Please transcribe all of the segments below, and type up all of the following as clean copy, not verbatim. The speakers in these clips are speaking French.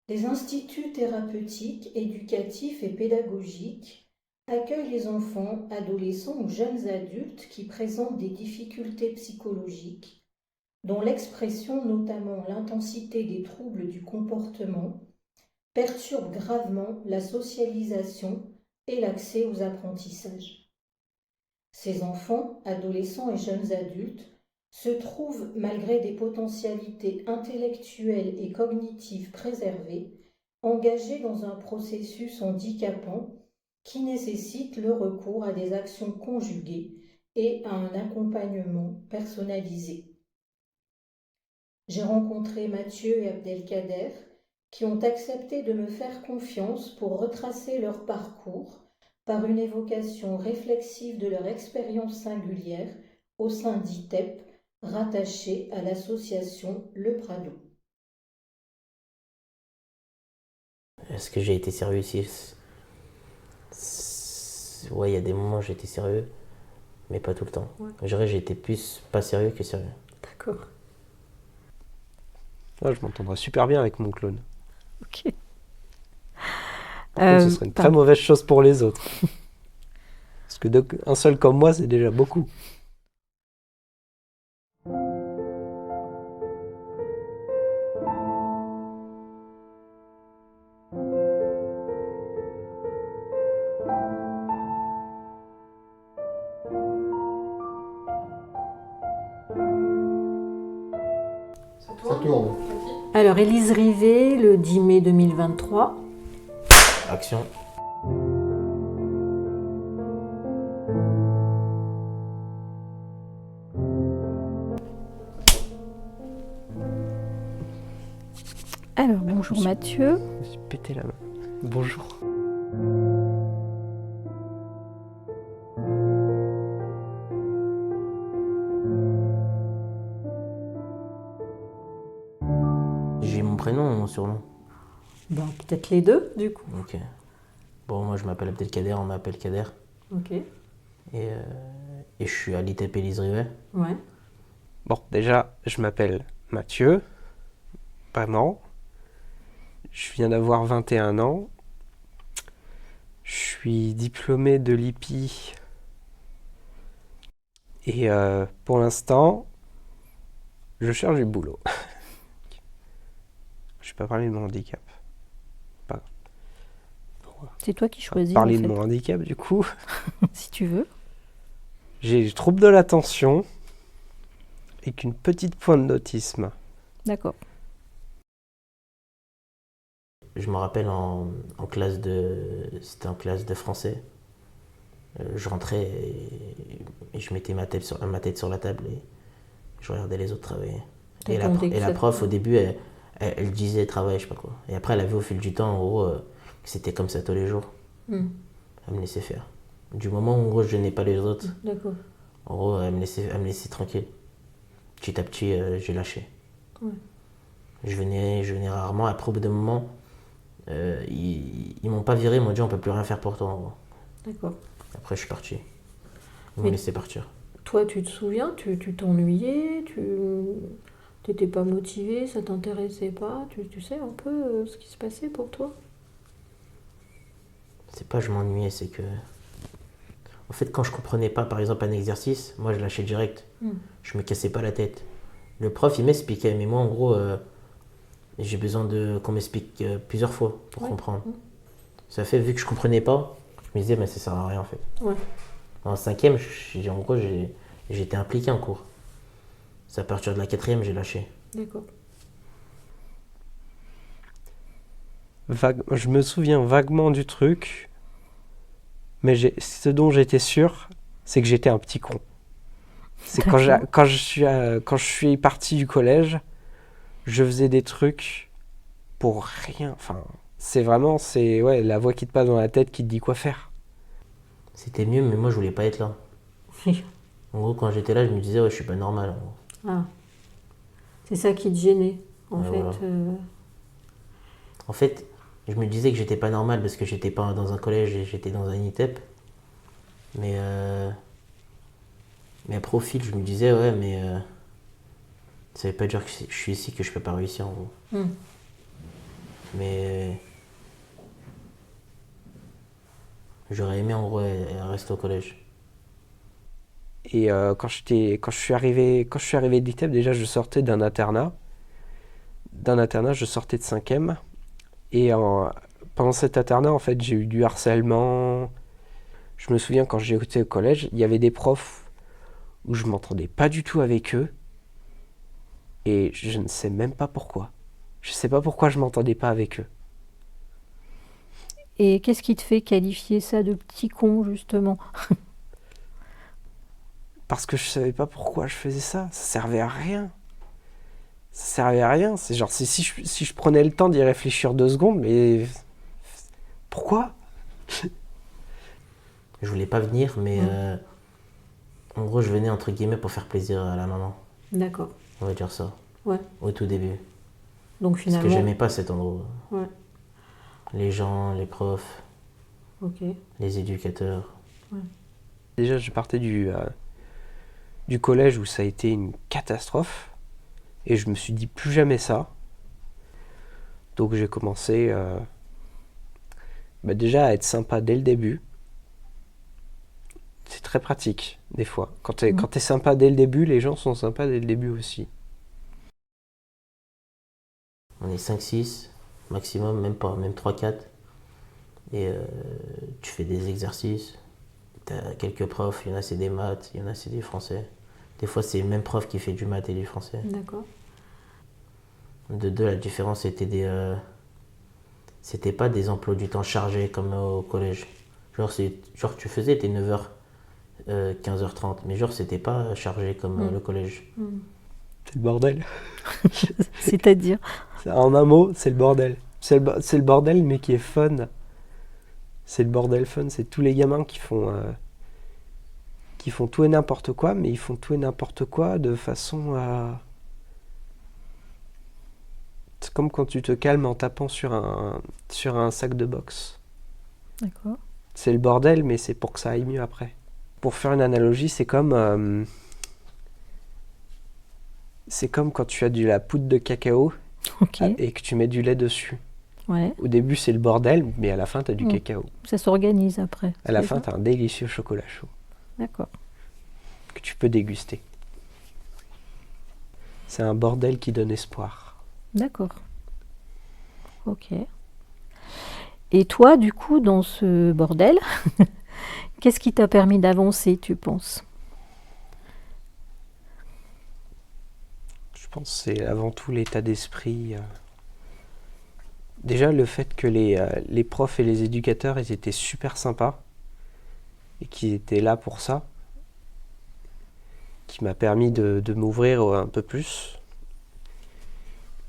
Les instituts thérapeutiques, éducatifs et pédagogiques accueillent les enfants, adolescents ou jeunes adultes qui présentent des difficultés psychologiques, dont l'expression, notamment l'intensité des troubles du comportement, perturbe gravement la socialisation et l'accès aux apprentissages. Ces enfants, adolescents et jeunes adultes se trouvent, malgré des potentialités intellectuelles et cognitives préservées, engagés dans un processus handicapant qui nécessite le recours à des actions conjuguées et à un accompagnement personnalisé. J'ai rencontré Mathieu et Abdelkader qui ont accepté de me faire confiance pour retracer leur parcours par une évocation réflexive de leur expérience singulière au sein d'ITEP, rattachée à l'association Le Prado. Est-ce que j'ai été sérieux ici? Ouais, il y a des moments où j'ai été sérieux, mais pas tout le temps. Ouais. Je dirais que j'ai été plus pas sérieux que sérieux. D'accord. Moi, je m'entendrais super bien avec mon clone. Ok. Par contre, ce serait une très mauvaise chose pour les autres. Parce que un seul comme moi, c'est déjà beaucoup. Ça tourne. Alors, Élise Rivet, le 10 mai 2023. Action. Alors, bonjour Mathieu. Je me suis pété la main. Bonjour. J'ai mon prénom ou mon surnom? Ben, peut-être les deux, du coup. Ok. Bon, moi je m'appelle Abdelkader, on m'appelle Kader. Ok. Et je suis à l'ITEP Élise Rivet. Ouais. Bon, déjà, je m'appelle Mathieu. Vraiment. Je viens d'avoir 21 ans. Je suis diplômé de l'IPI. Et pour l'instant, je cherche du boulot. Je vais pas parler de mon handicap. C'est toi qui choisis Parler en de fait, mon handicap, du coup. si tu veux. J'ai des troubles de l'attention et qu'une petite pointe d'autisme. D'accord. Je me rappelle en classe de. C'était en classe de français. Je rentrais et je mettais ma tête sur la table et je regardais les autres travailler. Et la prof, au début, elle disait travail, je sais pas quoi. Et après, elle a vu au fil du temps, en gros, que c'était comme ça tous les jours. Hmm. Elle me laissait faire. Du moment où, en gros, je gênais pas les autres, D'accord. en gros, elle me laissait tranquille. Petit à petit, j'ai lâché. Ouais. Je venais rarement. Après, au bout d'un moment, ils m'ont pas viré, ils m'ont dit on peut plus rien faire pour toi, en gros. D'accord. Après, je suis parti. Ils m'ont Mais- laissé partir. Toi, tu te souviens, tu t'ennuyais, tu t'étais pas motivé, ça t'intéressait pas, tu sais un peu ce qui se passait pour toi? C'est pas je m'ennuyais, c'est que. En fait, quand je comprenais pas, par exemple, un exercice, moi je lâchais direct. Je me cassais pas la tête. Le prof, il m'expliquait, mais moi, en gros, j'ai besoin qu'on m'explique plusieurs fois pour Ouais. comprendre. Ça fait, vu que je comprenais pas, je me disais, mais ça sert à rien en fait. Ouais. En cinquième, en gros, j'étais impliqué en cours. C'est à partir de la quatrième, j'ai lâché. D'accord. Je me souviens vaguement du truc, mais ce dont j'étais sûr, c'est que j'étais un petit con. C'est quand je suis parti du collège, je faisais des trucs pour rien. Enfin, c'est ouais, la voix qui te passe dans la tête qui te dit quoi faire. C'était mieux, mais moi, je voulais pas être là. En gros, quand j'étais là, je me disais, ouais, je suis pas normal. En gros. Ah. C'est ça qui te gênait, en Ouais, fait. voilà. En fait, je me disais que j'étais pas normal parce que j'étais pas dans un collège et j'étais dans un ITEP. Mais après, au fil, je me disais, ouais, mais ça veut pas dire que je suis ici que je peux pas réussir en gros. Mais j'aurais aimé en gros rester au collège. Et quand je suis arrivé de l'ITEP, déjà je sortais d'un internat. Je sortais de 5e. Et pendant cet internat, en fait, j'ai eu du harcèlement. Je me souviens quand j'étais au collège, il y avait des profs où je m'entendais pas du tout avec eux. Et je ne sais même pas pourquoi. Je sais pas pourquoi je m'entendais pas avec eux. Et qu'est-ce qui te fait qualifier ça de petit con, justement? Parce que je savais pas pourquoi je faisais ça. Ça servait à rien. Ça servait à rien. C'est genre, si je prenais le temps d'y réfléchir 2 secondes, mais pourquoi? Je voulais pas venir, mais en gros, je venais entre guillemets pour faire plaisir à la maman. D'accord. On va dire ça. Ouais. Au tout début. Donc Parce finalement. que j'aimais pas cet endroit. Ouais. Les gens, les profs, Ok. les éducateurs. Déjà, je partais du collège où ça a été une catastrophe. Et je me suis dit plus jamais ça. Donc j'ai commencé déjà à être sympa dès le début. C'est très pratique, des fois. Quand t'es sympa dès le début, les gens sont sympas dès le début aussi. On est 5-6 maximum, même pas, même 3-4. Et tu fais des exercices. T'as quelques profs, il y en a c'est des maths, il y en a c'est des français. Des fois c'est le même prof qui fait du maths et du français. D'accord. De deux, la différence c'était pas des emplois du temps chargés comme au collège. Genre tu faisais tes 9h, 15h30, mais genre c'était pas chargé comme le collège. C'est le bordel. C'est-à-dire? En un mot, c'est le bordel. C'est le bordel, mais qui est fun. C'est le bordel fun. C'est tous les gamins qui font tout et n'importe quoi, mais ils font tout et n'importe quoi de façon à... C'est comme quand tu te calmes en tapant sur un sac de boxe. D'accord. C'est le bordel, mais c'est pour que ça aille mieux après. Pour faire une analogie, c'est comme quand tu as de la poudre de cacao Ok. et que tu mets du lait dessus. Ouais. Au début, c'est le bordel, mais à la fin, tu as du cacao. Ça s'organise après. À la c'est fin, ça? tu as un délicieux chocolat chaud D'accord. que tu peux déguster. C'est un bordel qui donne espoir. D'accord. Ok. Et toi, du coup, dans ce bordel, qu'est-ce qui t'a permis d'avancer, tu penses? Je pense que c'est avant tout l'état d'esprit. Déjà, le fait que les profs et les éducateurs, ils étaient super sympas et qu'ils étaient là pour ça, qui m'a permis de m'ouvrir un peu plus.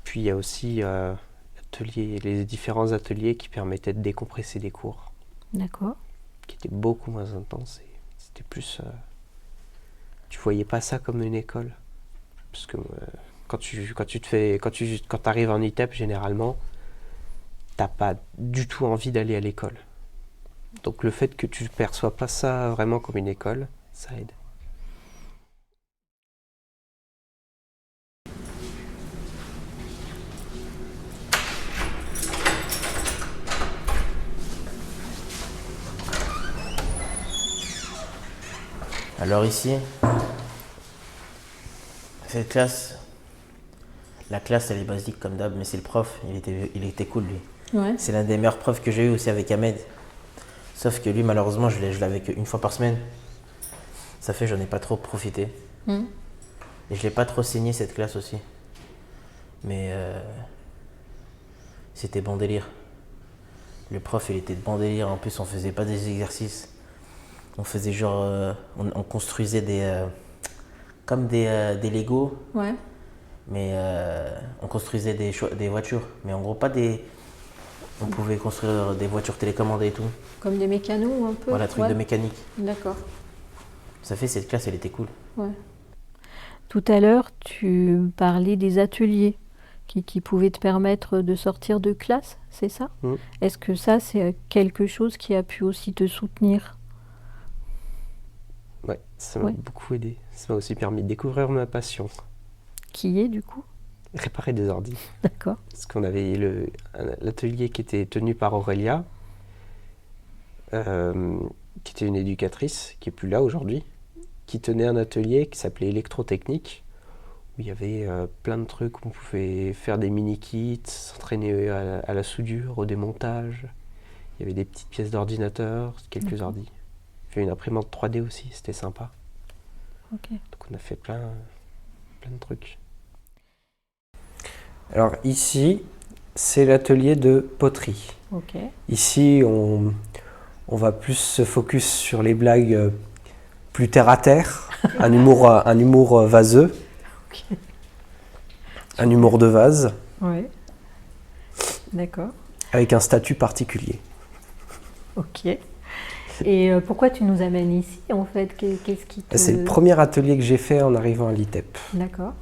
Puis il y a aussi les différents ateliers qui permettaient de décompresser des cours, D'accord. qui étaient beaucoup moins intenses. Et c'était plus... tu voyais pas ça comme une école. Parce que quand t'arrives en ITEP, généralement, t'as pas du tout envie d'aller à l'école. Donc le fait que tu perçois pas ça vraiment comme une école, ça aide. Alors ici, cette classe, la classe elle est basique comme d'hab, mais c'est le prof, il était cool lui. Ouais. C'est l'un des meilleurs profs que j'ai eu aussi avec Ahmed. Sauf que lui malheureusement je l'avais qu'une fois par semaine. Ça fait j'en ai pas trop profité. Et je l'ai pas trop saigné cette classe aussi. Mais c'était bon délire. Le prof il était de bon délire, en plus on faisait pas des exercices. On faisait genre, on construisait comme des Lego, Ouais. mais on construisait des voitures. Mais en gros, pas des. On pouvait construire des voitures télécommandées et tout. Comme des mécanos un peu. Voilà, truc Ouais. de mécanique. D'accord. Ça fait, cette classe, elle était cool. Ouais. Tout à l'heure, tu parlais des ateliers qui pouvaient te permettre de sortir de classe, c'est ça? Est-ce que ça, c'est quelque chose qui a pu aussi te soutenir? Ouais, ça m'a beaucoup aidé. Ça m'a aussi permis de découvrir ma passion. Qui est, du coup? réparer des ordi. D'accord. Parce qu'on avait l'atelier qui était tenu par Aurélia, qui était une éducatrice, qui est plus là aujourd'hui, qui tenait un atelier qui s'appelait électrotechnique, où il y avait plein de trucs, où on pouvait faire des mini-kits, s'entraîner à la soudure, au démontage. Il y avait des petites pièces d'ordinateur, quelques ordis. Il y avait une imprimante 3D aussi, c'était sympa. Ok. Donc on a fait plein de trucs. Alors ici, c'est l'atelier de poterie. Ok. Ici, on va plus se focus sur les blagues plus terre à terre, un humour vaseux, Ok. un humour de vase, Ouais. D'accord. avec un statut particulier. Ok. Et pourquoi tu nous amènes ici en fait? Qu'est-ce qui te... C'est le premier atelier que j'ai fait en arrivant à l'ITEP. D'accord.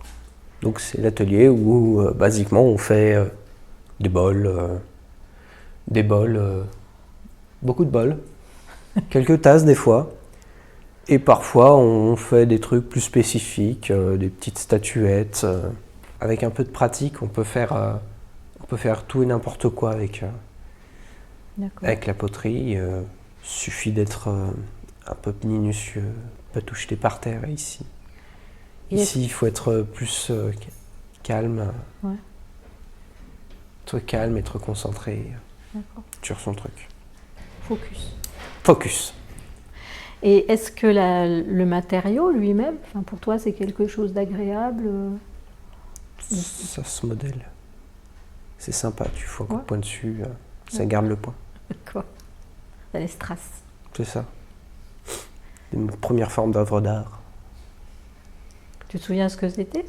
Donc c'est l'atelier où basiquement on fait des bols, beaucoup de bols, quelques tasses des fois, et parfois on fait des trucs plus spécifiques, des petites statuettes. Avec un peu de pratique, on peut faire tout et n'importe quoi avec la poterie. Suffit d'être un peu minutieux, pas tout jeter par terre ici. Ici, il faut être plus calme. Ouais. Être calme, être concentré sur son truc. Focus. Et est-ce que le matériau lui-même, pour toi, c'est quelque chose d'agréable? Ça se modèle. C'est sympa, tu fous un coup de poing dessus, ça garde le point. D'accord. Ça laisse trace. C'est ça. C'est une première forme d'œuvre d'art. Tu te souviens ce que c'était?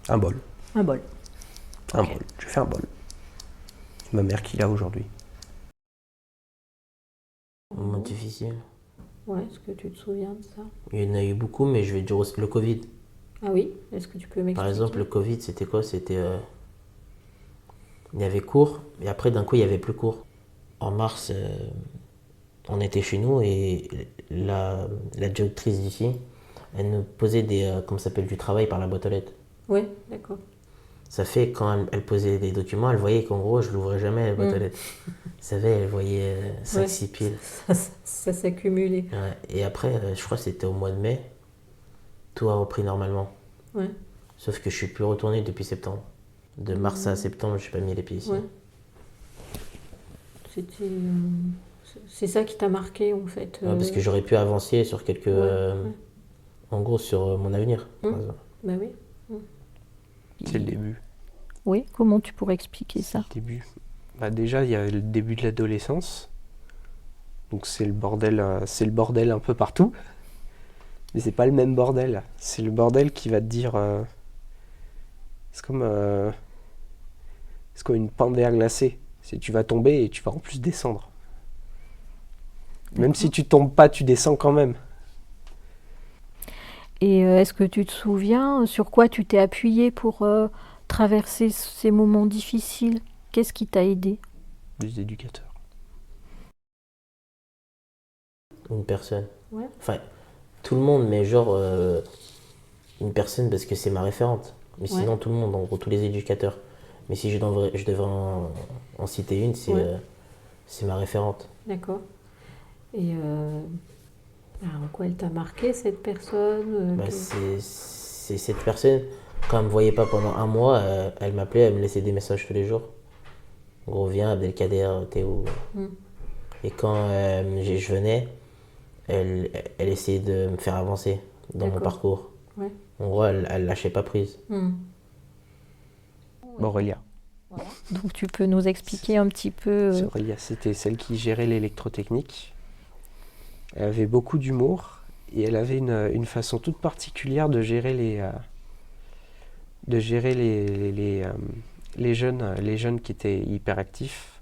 Un bol. Un bol. Un bol. J'ai fait un bol. C'est ma mère qui l'a aujourd'hui. Moment difficile. Ouais, est-ce que tu te souviens de ça? Il y en a eu beaucoup, mais je vais dire aussi le Covid. Ah oui? Est-ce que tu peux m'expliquer? Par exemple, le Covid, c'était quoi? C'était... il y avait cours, et après, d'un coup, il n'y avait plus cours. En mars, on était chez nous, et la directrice d'ici, elle nous posait comment ça s'appelle, du travail par la boîte aux lettres. Oui, d'accord. Ça fait, quand elle posait des documents, elle voyait qu'en gros, je l'ouvrais jamais, la boîte aux lettres. Vous savez, elle voyait 5-6 piles. Ça s'accumulait. Ouais. Et après, je crois que c'était au mois de mai, tout a repris normalement. Ouais. Sauf que je suis plus retourné depuis septembre. De mars à septembre, je n'ai pas mis les pieds ici. Ouais. C'est ça qui t'a marqué en fait. Ouais, parce que j'aurais pu avancer sur quelques... En gros, sur mon avenir, par exemple. Bah oui. C'est le début. Oui, comment tu pourrais expliquer ça? Le début. Déjà, il y a le début de l'adolescence. Donc c'est le bordel un peu partout. Mais c'est pas le même bordel. C'est le bordel qui va te dire... c'est comme une pente d'air glacée. Tu vas tomber et tu vas en plus descendre. Même si tu tombes pas, tu descends quand même. Et est-ce que tu te souviens sur quoi tu t'es appuyé pour traverser ces moments difficiles? Qu'est-ce qui t'a aidé? Des éducateurs. Une personne. Ouais. Enfin, tout le monde, mais genre... une personne parce que c'est ma référente. Mais sinon, tout le monde, en gros, tous les éducateurs. Mais si je devais en citer une, c'est ma référente. D'accord. Et en quoi elle t'a marqué, cette personne? C'est cette personne, quand elle me voyait pas pendant un mois, elle m'appelait, elle me laissait des messages tous les jours. En gros, viens, Abdelkader, t'es où? Et quand je venais, elle essayait de me faire avancer dans mon parcours. Ouais. En gros, elle lâchait pas prise. Aurélia. Voilà. Donc tu peux nous expliquer un petit peu... Aurélia, c'était celle qui gérait l'électrotechnique. Elle avait beaucoup d'humour et elle avait une façon toute particulière de gérer les jeunes qui étaient hyperactifs.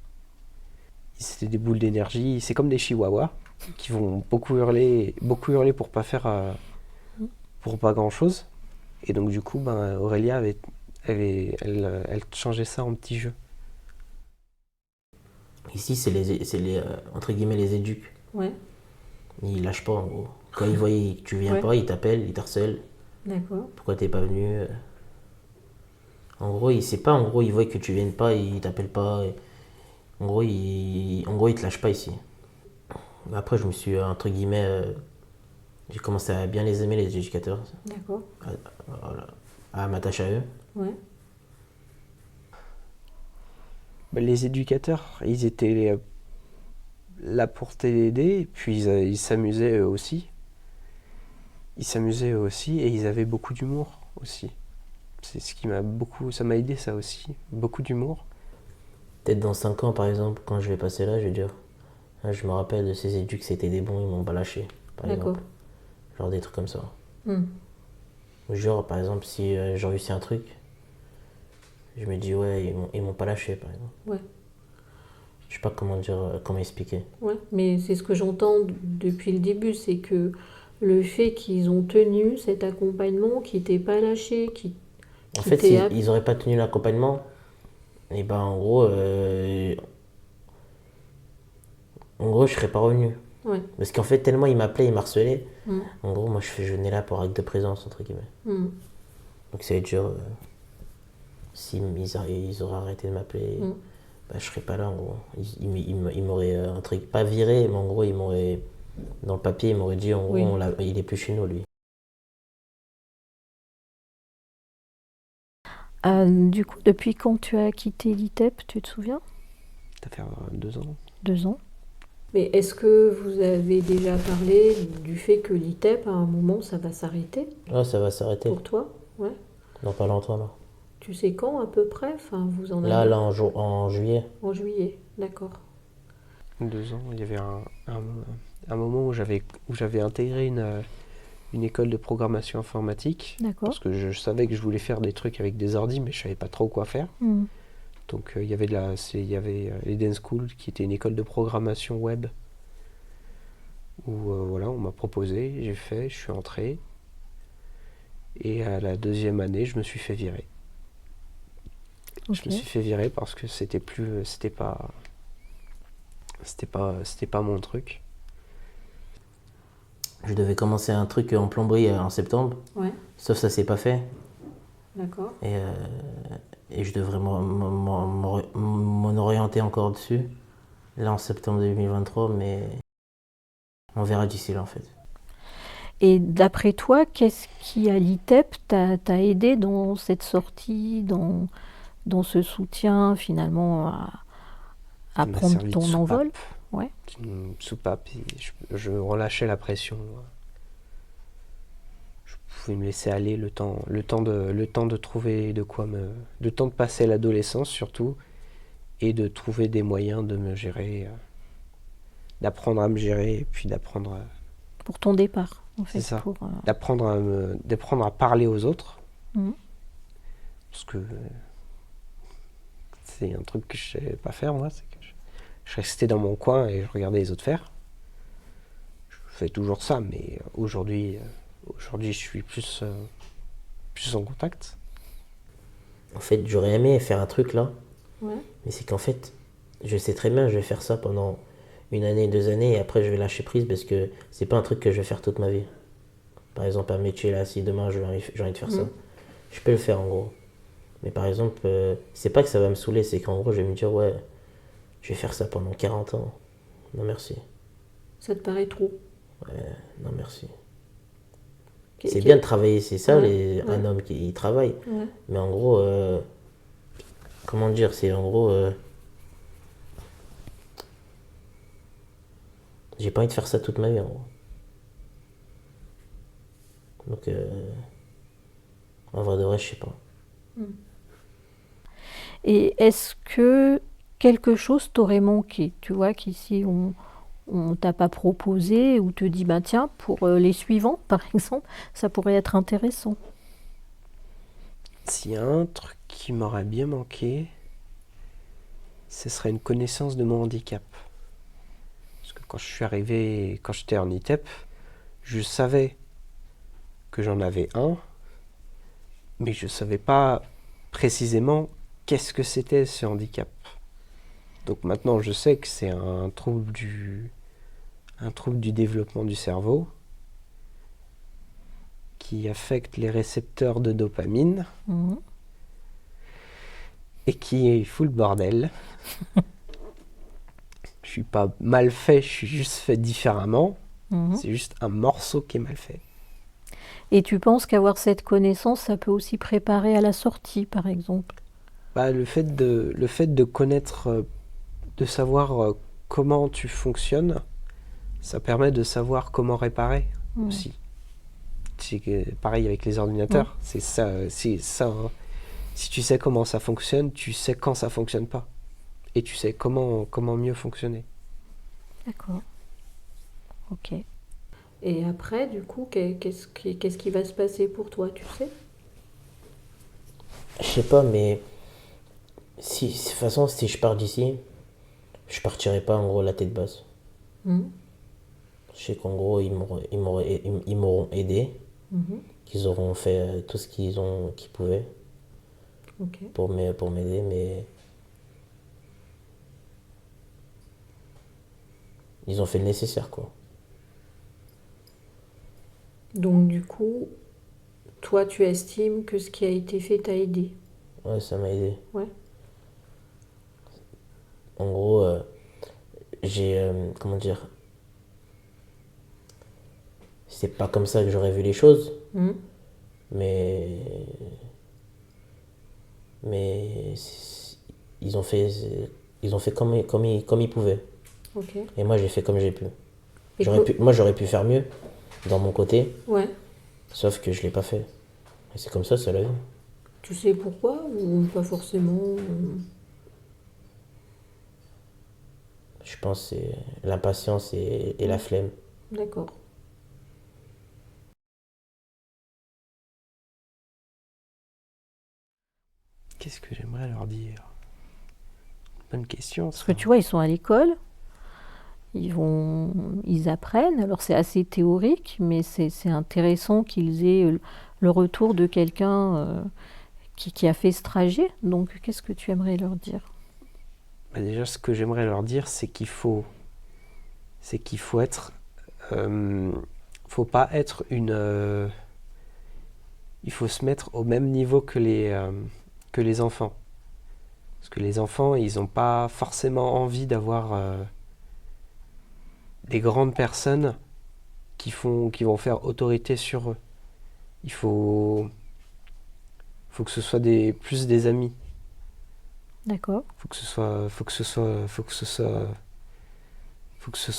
C'était des boules d'énergie, c'est comme des chihuahuas qui vont beaucoup hurler pour pas faire pour pas grand chose. Et donc du coup, Aurélia elle changeait ça en petits jeux. Ici, c'est les entre guillemets les éduques. Ouais. Ils lâchent pas en gros. Quand ils voient que tu viens pas, ils t'appellent, ils t'harcèlent. D'accord. Pourquoi t'es pas venu? En gros, il sait pas, en gros, il voit que tu viennes pas, il t'appelle pas. En gros, il te lâche pas ici. Après, je me suis, entre guillemets, j'ai commencé à bien les aimer, les éducateurs, D'accord. voilà, à m'attacher à eux. Ouais. Bah, les éducateurs, ils étaient là pour t'aider, et puis ils s'amusaient eux aussi. Ils s'amusaient eux aussi, et ils avaient beaucoup d'humour aussi. C'est ce qui m'a beaucoup... Ça m'a aidé, ça aussi. Beaucoup d'humour. Peut-être dans 5 ans, par exemple, quand je vais passer là, je vais dire, ah, je me rappelle de ces éducs, c'était des bons, ils m'ont pas lâché, par D'accord. exemple. Genre des trucs comme ça. Hmm. Ou genre, par exemple, si j'ai réussi un truc, je me dis, ouais, ils m'ont pas lâché, par exemple. Ouais. Je sais pas comment dire, comment expliquer. Ouais. Mais c'est ce que j'entends depuis le début, c'est que le fait qu'ils ont tenu cet accompagnement, qu'ils t'aient pas lâché, En qui fait, t'aient s'ils auraient pas tenu l'accompagnement, et ben en gros, je serais pas revenu. Ouais. Parce qu'en fait, tellement il m'appelait, il m'harcelait. Hmm. En gros, moi, je venais là pour acte de présence, entre guillemets. Hmm. Donc, ça va être dur. Ils auraient arrêté de m'appeler, Hmm. bah, je serais pas là, en gros. Ils m'auraient, un truc, pas viré, mais en gros, ils m'auraient, dans le papier, ils m'auraient dit, en gros, Oui. il est plus chez nous, lui. Du coup, depuis quand tu as quitté l'ITEP, tu te souviens? Ça fait 2 ans. 2 ans. Mais est-ce que vous avez déjà parlé du fait que l'ITEP, à un moment, ça va s'arrêter Ah, ça va s'arrêter. pour toi? Ouais. Dans pas longtemps, là. Tu sais quand à peu près? Enfin, vous en Là, avez en juillet. en juillet, d'accord. 2 ans, il y avait un moment où j'avais intégré une école de programmation informatique. D'accord. Parce que je savais que je voulais faire des trucs avec des ordis, mais je savais pas trop quoi faire. Hmm. Donc il y avait l'Eden School, qui était une école de programmation web, où voilà, on m'a proposé, j'ai fait, je suis entré. Et à la 2e année, je me suis fait virer. Ok. Je me suis fait virer parce que c'était pas mon truc. Je devais commencer un truc en plomberie en septembre. Ouais, Sauf ça s'est pas fait. d'accord. Et je devrais m'en orienter encore dessus. Là, en septembre 2023, mais on verra d'ici là, en fait. Et d'après toi, qu'est-ce qui, à l'ITEP, t'a aidé dans cette sortie, dans ce soutien finalement à Ça m'a prendre servi de ton soupape. envol? Ouais. Une soupape, et je relâchais la pression. Je pouvais me laisser aller le temps de trouver le temps de passer l'adolescence surtout, et de trouver des moyens de me gérer, d'apprendre à me gérer, et puis Pour ton départ, en fait. c'est ça, Pour, d'apprendre à parler aux autres, Mhm. parce que c'est un truc que je savais pas faire, moi, c'est que je restais dans mon coin et je regardais les autres faire. Je fais toujours ça, mais aujourd'hui je suis plus en contact. En fait, j'aurais aimé faire un truc là, Ouais, mais c'est qu'en fait, je sais très bien, je vais faire ça pendant 1 année, 2 années, et après je vais lâcher prise parce que c'est pas un truc que je vais faire toute ma vie. Par exemple, un métier là, si demain j'ai envie de faire ça, Mhm. je peux le faire en gros. Mais par exemple, c'est pas que ça va me saouler, c'est qu'en gros, je vais me dire, ouais, je vais faire ça pendant 40 ans. Non, merci. ça te paraît trop. Non, merci. Qu'est- C'est qu'est- bien de travailler, c'est ça, Ouais, un ouais. homme qui travaille. Ouais. Mais en gros, comment dire, c'est en gros, j'ai pas envie de faire ça toute ma vie en gros. Donc, en vrai de vrai, je sais pas. Et est-ce que quelque chose t'aurait manqué? Tu vois qu'ici, on t'a pas proposé ou te dit, bah tiens, pour les suivants, par exemple, ça pourrait être intéressant. S'il y a un truc qui m'aurait bien manqué, ce serait une connaissance de mon handicap. Parce que quand je suis arrivé, quand j'étais en ITEP, je savais que j'en avais un, mais je savais pas précisément qu'est-ce que c'était ce handicap. Donc maintenant je sais que c'est un trouble du développement du cerveau qui affecte les récepteurs de dopamine Mhm. et qui fout le bordel. Je suis pas mal fait, je suis juste fait différemment. Mhm. C'est juste un morceau qui est mal fait. Et tu penses qu'avoir cette connaissance, ça peut aussi préparer à la sortie, par exemple? Bah, le fait de connaître, de savoir comment tu fonctionnes, ça permet de savoir comment réparer Mhm. aussi. C'est pareil avec les ordinateurs. C'est ça, hein. Si tu sais comment ça fonctionne, tu sais quand ça fonctionne pas. Et tu sais comment mieux fonctionner. D'accord. Ok. Et après, du coup, qu'est-ce qui va se passer pour toi, tu sais? Je sais pas, mais de toute façon, si je pars d'ici, je partirai pas en gros la tête basse. Mhm. Je sais qu'en gros, ils m'auront aidé, Mhm. qu'ils auront fait tout ce qu'ils pouvaient Ok. pour m'aider, mais ils ont fait le nécessaire, quoi. Donc, du coup, toi, tu estimes que ce qui a été fait t'a aidé? Ouais, ça m'a aidé. Ouais. En gros, j'ai, comment dire, c'est pas comme ça que j'aurais vu les choses, Mhm. mais, mais ils ont fait, ils ont fait comme ils pouvaient. Ok. Et moi, j'ai fait comme j'ai pu. Et que... Moi, j'aurais pu faire mieux dans mon côté, Ouais. sauf que je l'ai pas fait. Et c'est comme ça, c'est la vie. Tu sais pourquoi ou pas forcément? Je pense que c'est l'impatience et la Ouais. flemme. D'accord. Qu'est-ce que j'aimerais leur dire? Bonne question, Parce ça. que tu vois, ils sont à l'école, ils apprennent. Alors c'est assez théorique, mais c'est intéressant qu'ils aient le retour de quelqu'un qui a fait ce trajet. Donc qu'est-ce que tu aimerais leur dire? Bah, déjà, ce que j'aimerais leur dire, c'est qu'il faut être, faut pas être il faut se mettre au même niveau que les enfants. Parce que les enfants, ils n'ont pas forcément envie d'avoir des grandes personnes qui vont faire autorité sur eux. Il faut que ce soit plus des amis. D'accord. Faut que ce soit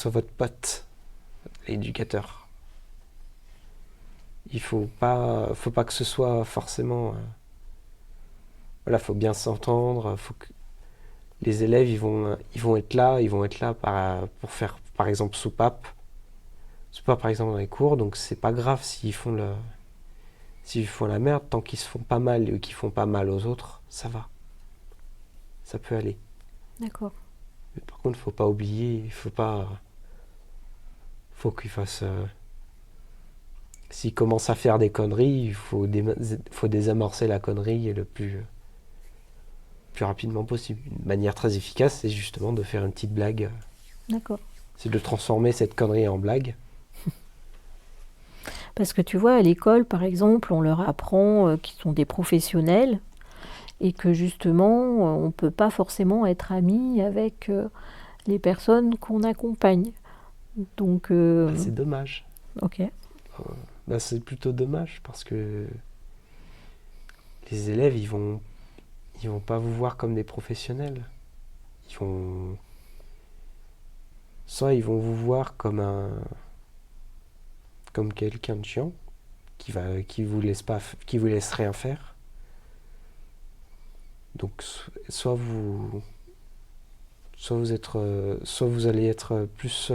votre pote, l'éducateur. Faut pas que ce soit forcément. Voilà, faut bien s'entendre. Faut que les élèves, ils vont être là pour faire, par exemple, soupape par exemple dans les cours. Donc c'est pas grave s'ils font la merde, tant qu'ils se font pas mal et qu'ils font pas mal aux autres, ça va, ça peut aller. D'accord. Mais par contre, faut pas oublier, faut qu'ils fassent. S'ils commencent à faire des conneries, faut désamorcer la connerie plus rapidement possible. Une manière très efficace, c'est justement de faire une petite blague. D'accord. C'est de transformer cette connerie en blague. Parce que tu vois, à l'école, par exemple, on leur apprend qu'ils sont des professionnels et que justement, on ne peut pas forcément être amis avec les personnes qu'on accompagne. Donc, Bah, c'est dommage. ok. Bah, c'est plutôt dommage parce que les élèves, ils vont pas vous voir comme des professionnels. Soit ils vont vous voir comme quelqu'un de chiant qui vous laisse rien faire. Donc soit vous allez être plus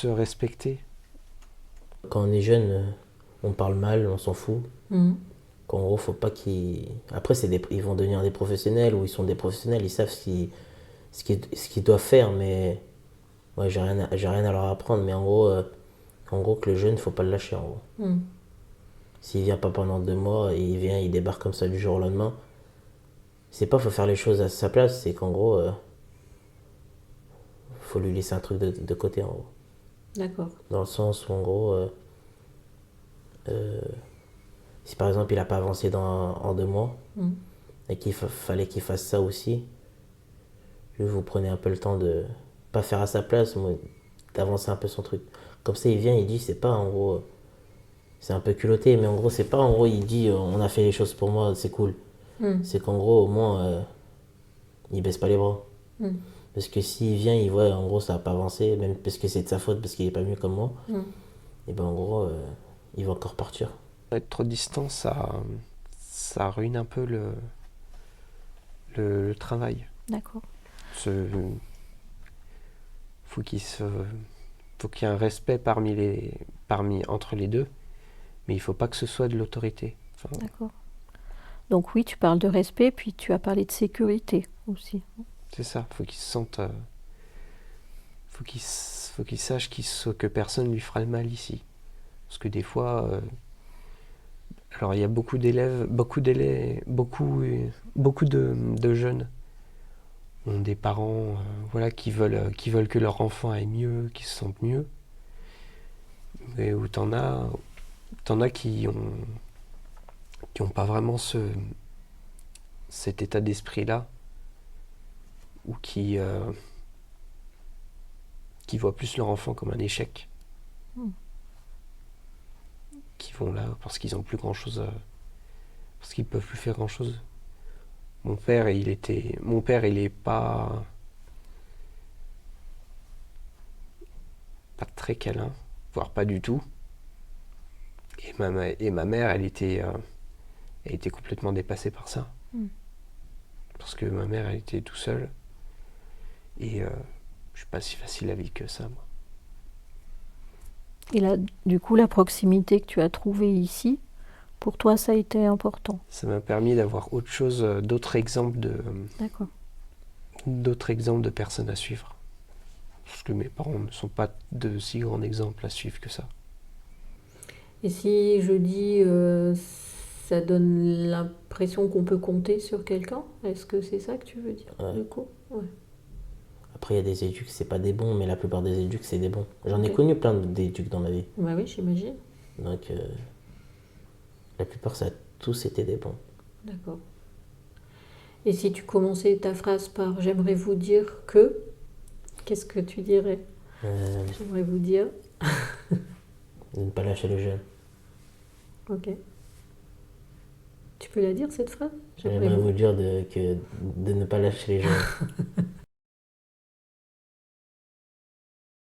respecté. Quand on est jeune, on parle mal, on s'en fout. Mhm. Qu'en gros, faut pas qu'ils. Après, ils vont devenir des professionnels ou ils sont des professionnels, ils savent ce qu'ils doivent faire, mais. Ouais, j'ai rien à leur apprendre, mais en gros, que le jeune, faut pas le lâcher, en gros. Mhm. S'il vient pas pendant 2 mois et il débarque comme ça du jour au lendemain, c'est pas faut faire les choses à sa place, c'est qu'en gros, faut lui laisser un truc de côté, en gros. D'accord. Dans le sens où, en gros, Si par exemple il n'a pas avancé en 2 mois Mm. et qu'il fallait qu'il fasse ça aussi, vous prenez un peu le temps de pas faire à sa place, mais d'avancer un peu son truc. Comme ça il vient, il dit c'est pas en gros, c'est un peu culotté, mais en gros c'est pas en gros il dit on a fait les choses pour moi, c'est cool. Mm. C'est qu'en gros au moins il baisse pas les bras. Mm. Parce que s'il vient, il voit en gros ça n'a pas avancé, même parce que c'est de sa faute, parce qu'il est pas mieux comme moi, Mm. et ben en gros il va encore partir. Être trop distant, ça ruine un peu le travail. D'accord. Faut qu'il y ait un respect entre les deux, mais il faut pas que ce soit de l'autorité. Enfin, D'accord. Donc oui, tu parles de respect, puis tu as parlé de sécurité aussi. c'est ça, faut qu'il se sente, faut qu'il sache que personne lui fera le mal ici. Parce que des fois, alors il y a beaucoup de jeunes ont des parents voilà, qui veulent que leur enfant aille mieux, qu'ils se sentent mieux. Mais où t'en as qui ont pas vraiment cet état d'esprit-là, ou qui voient plus leur enfant comme un échec. Qui vont là parce qu'ils ont plus grand chose parce qu'ils peuvent plus faire grand chose. Mon père il est pas très câlin, voire pas du tout. Et ma mère elle était complètement dépassée par ça. Parce que ma mère elle était tout seule et je suis pas si facile à vivre que ça, moi. Et là, du coup, la proximité que tu as trouvée ici, pour toi, ça a été important. Ça m'a permis d'avoir autre chose, d'autres exemples D'accord. de personnes à suivre. Parce que mes parents ne sont pas de si grands exemples à suivre que ça. Et si je dis ça donne l'impression qu'on peut compter sur quelqu'un, est-ce que c'est ça que tu veux dire, Ouais. du coup? Ouais. Après il y a des éducs, c'est pas des bons, mais la plupart des éducs c'est des bons. J'en ai Ok. connu plein d'éducs dans ma vie. Bah oui, j'imagine. Donc la plupart ça a tous été des bons. D'accord. Et si tu commençais ta phrase par j'aimerais vous dire que, qu'est-ce que tu dirais? J'aimerais vous dire. De ne pas lâcher les jeunes. Ok. Tu peux la dire cette phrase? J'aimerais vous dire de ne pas lâcher les jeunes.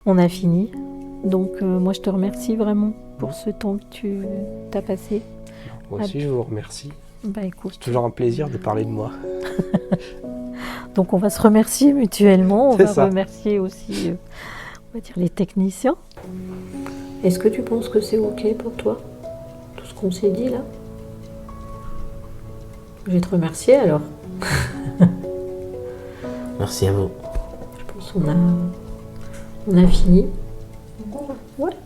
On a fini. Donc moi je te remercie vraiment pour ce temps que tu t'as passé. Moi aussi je vous remercie. Bah écoute. C'est toujours un plaisir de parler de moi. Donc on va se remercier mutuellement. On C'est va ça. remercier aussi, on va dire, les techniciens. Est-ce que tu penses que c'est ok pour toi, tout ce qu'on s'est dit là? Je vais te remercier alors. Merci à vous. Je pense qu'on a fini. Ouais.